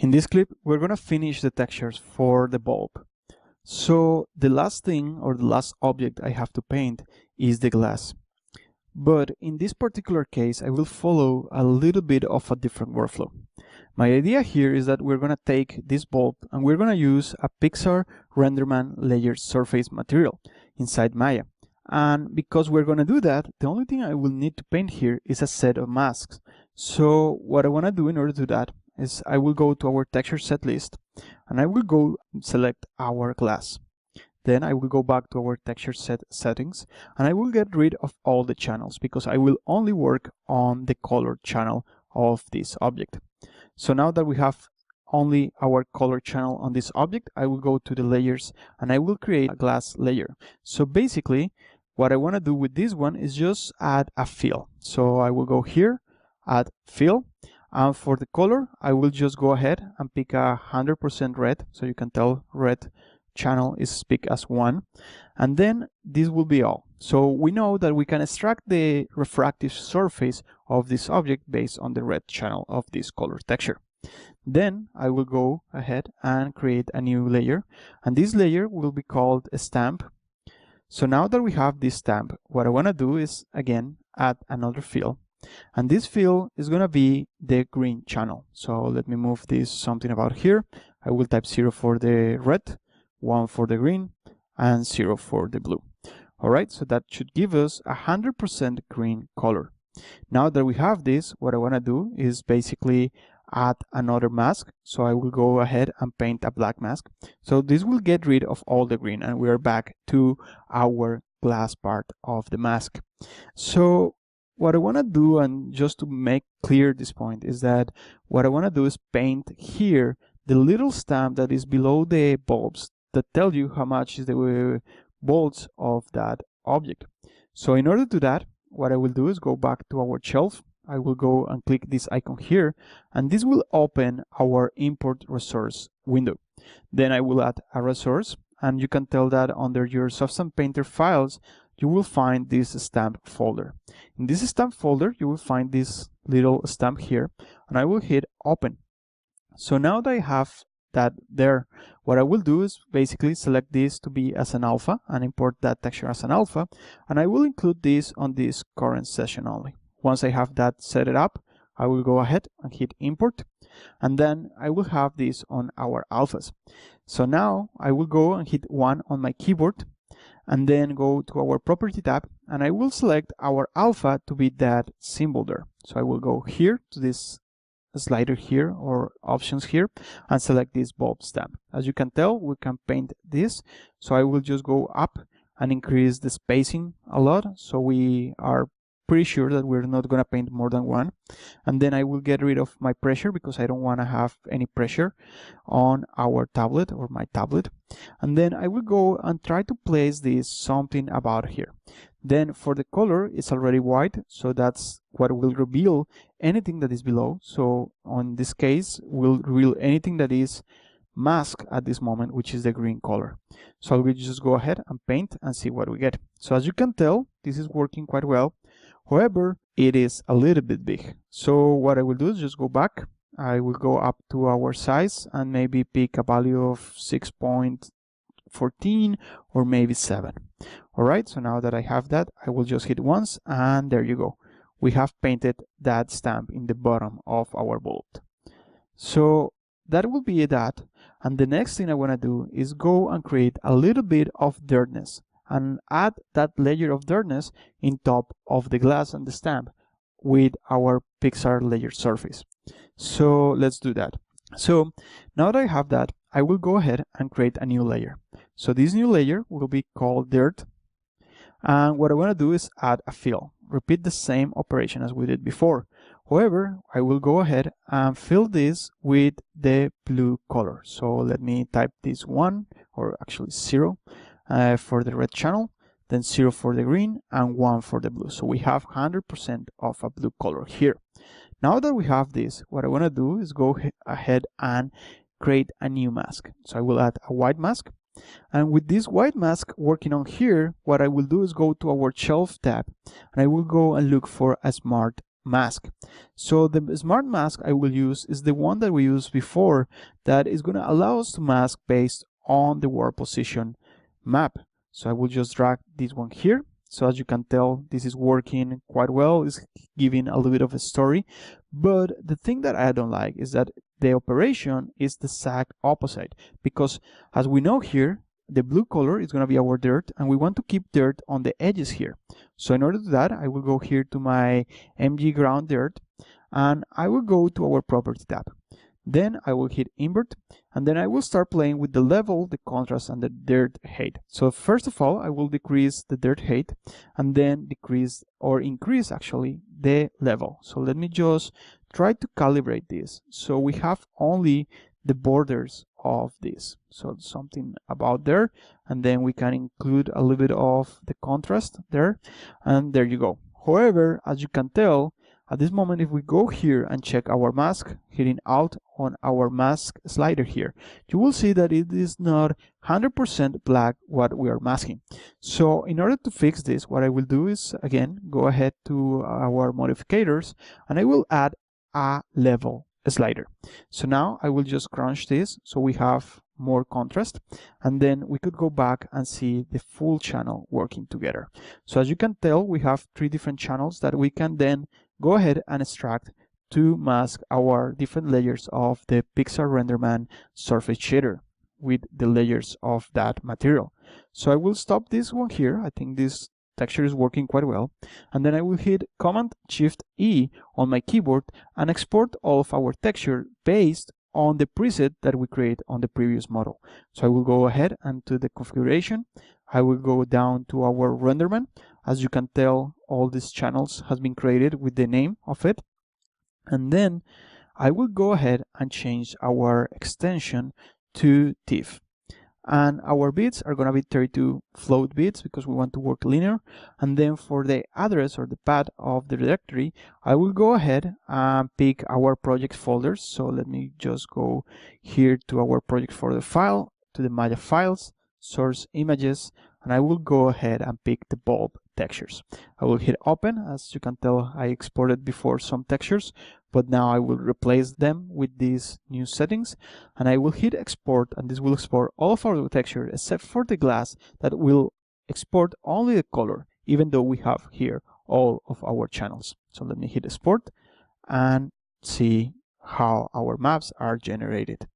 In this clip, we're going to finish the textures for the bulb. So the last thing or the last object I have to paint is the glass. But in this particular case, I will follow a little bit of a different workflow. My idea here is that we're going to take this bulb and we're going to use a Pixar RenderMan layered surface material inside Maya. And because we're going to do that, the only thing I will need to paint here is a set of masks. So what I want to do in order to do that is I will go to our texture set list and I will go select our glass. Then I will go back to our texture set settings and I will get rid of all the channels because I will only work on the color channel of this object. So now that we have only our color channel on this object, I will go to the layers and I will create a glass layer. So basically what I want to do with this one is just add a fill. So I will go here, add fill, and for the color I will just go ahead and pick 100% red, so you can tell red channel is picked as 1, and then this will be all. So we know that we can extract the refractive surface of this object based on the red channel of this color texture. Then I will go ahead and create a new layer, and this layer will be called a stamp. So now that we have this stamp, what I want to do is again add another fill, and this fill is going to be the green channel. So let me move this something about here. I will type 0 for the red, 1 for the green, and 0 for the blue. Alright, so that should give us 100% green color. Now that we have this, what I want to do is basically add another mask. So I will go ahead and paint a black mask. So this will get rid of all the green and we are back to our glass part of the mask. So what I want to do, and just to make clear this point, is that what I want to do is paint here the little stamp that is below the bulbs that tell you how much is the volts of that object. So in order to do that, what I will do is go back to our shelf. I will go and click this icon here, and this will open our import resource window. Then I will add a resource, and you can tell that under your Substance Painter files, you will find this stamp folder. In this stamp folder, you will find this little stamp here, and I will hit open. So now that I have that there, what I will do is basically select this to be as an alpha and import that texture as an alpha, and I will include this on this current session only. Once I have that set it up, I will go ahead and hit import, and then I will have this on our alphas. So now I will go and hit 1 on my keyboard and then go to our property tab, and I will select our alpha to be that symbol there. So I will go here to this slider here or options here and select this bulb stamp. As you can tell, we can paint this, so I will just go up and increase the spacing a lot, so we are pretty sure that we're not going to paint more than one. And then I will get rid of my pressure because I don't want to have any pressure on our tablet or my tablet. And then I will go and try to place this something about here. Then for the color, it's already white, so that's what will reveal anything that is below. So on this case, will reveal anything that is masked at this moment, which is the green color. So I will just go ahead and paint and see what we get. So as you can tell, this is working quite well. However, it is a little bit big. So what I will do is just go back. I will go up to our size and maybe pick a value of 6.14 or maybe 7. Alright, so now that I have that, I will just hit once and there you go. We have painted that stamp in the bottom of our bulb. So that will be that. And the next thing I want to do is go and create a little bit of dirtness and add that layer of dirtness in top of the glass and the stamp with our Pixar layer surface. So let's do that. So now that I have that, I will go ahead and create a new layer. So this new layer will be called dirt. And what I want to do is add a fill. Repeat the same operation as we did before. However, I will go ahead and fill this with the blue color. So let me type this 1, or actually 0. For the red channel, then 0 for the green, and 1 for the blue. So we have 100% of a blue color here. Now that we have this, what I want to do is go ahead and create a new mask. So I will add a white mask. And with this white mask working on here, what I will do is go to our shelf tab, and I will go and look for a smart mask. So the smart mask I will use is the one that we used before, that is going to allow us to mask based on the world position map. So I will just drag this one here. So as you can tell, this is working quite well. It's giving a little bit of a story. But the thing that I don't like is that the operation is the exact opposite, because as we know here, the blue color is going to be our dirt, and we want to keep dirt on the edges here. So in order to do that, I will go here to my MG ground dirt, and I will go to our property tab. Then I will hit invert, and then I will start playing with the level, the contrast, and the dirt height. So first of all, I will decrease the dirt height, and then decrease or increase actually the level. So let me just try to calibrate this. So we have only the borders of this, so something about there, and then we can include a little bit of the contrast there, and there you go. However, as you can tell, at this moment, if we go here and check our mask, hitting Alt on our mask slider here, you will see that it is not 100% black what we are masking. So in order to fix this, what I will do is, again, go ahead to our modifiers, and I will add a level slider. So now I will just crunch this so we have more contrast, and then we could go back and see the full channel working together. So as you can tell, we have 3 different channels that we can then go ahead and extract to mask our different layers of the Pixar RenderMan surface shader with the layers of that material. So I will stop this one here. I think this texture is working quite well, and then I will hit Command-Shift-E on my keyboard and export all of our texture based on the preset that we create on the previous model. So I will go ahead and to the configuration, I will go down to our RenderMan. As you can tell, all these channels has been created with the name of it, and then I will go ahead and change our extension to TIFF. And our bits are going to be 32 float bits because we want to work linear. And then for the address or the path of the directory, I will go ahead and pick our project folders. So let me just go here to our project folder file, to the Maya files, source images, and I will go ahead and pick the bulb textures. I will hit open. As you can tell, I exported before some textures, but now I will replace them with these new settings, and I will hit export, and this will export all of our texture except for the glass that will export only the color, even though we have here all of our channels. So let me hit export and see how our maps are generated.